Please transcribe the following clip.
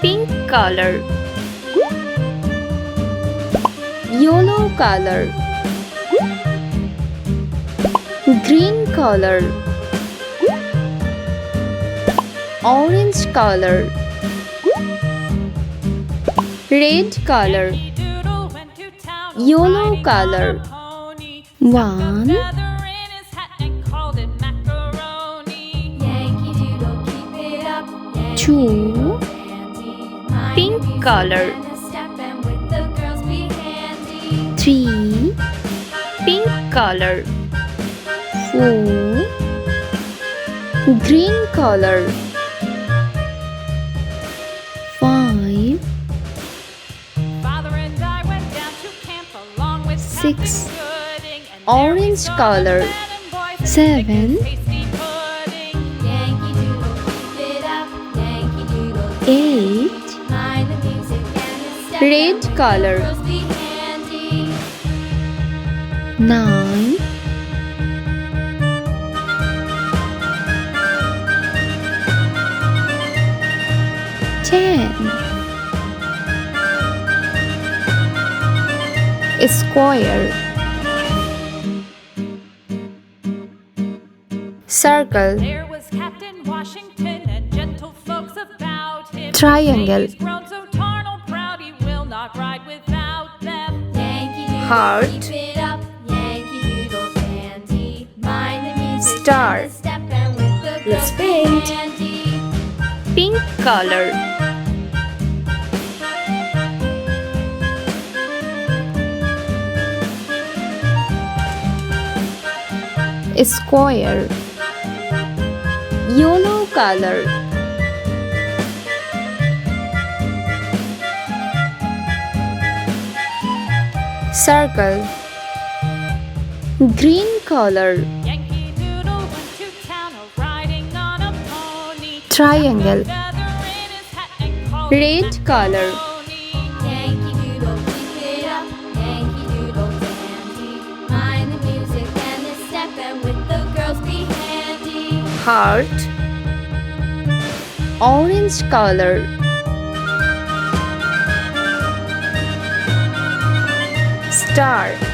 Pink color. Yellow color. Green color. Orange color. Red color. Yellow color. 1, 2. Pink color. 3. Pink color. 4. Green color. 5. 6. Orange color. 7. 8. Red color. 9. 10. Square. Circle. There was Captain Washington and gentle folks about him. Triangle. He's grown so tarnal proud he will not ride without them. Heart. Keep it up, Yankee Doodle Dandy. Mind the music, Star. and the step, and with the Let's girls paint. be handy. Pink color. Square. Yellow color. Circle. Green color. Yankee Doodle went to town riding on a pony. Triangle. Feather in his hat and called Red color. Yankee Doodle, keep it up, Yankee Doodle Dandy. Mind the music and the step, and with the girls be handy. Heart. Orange color. Star.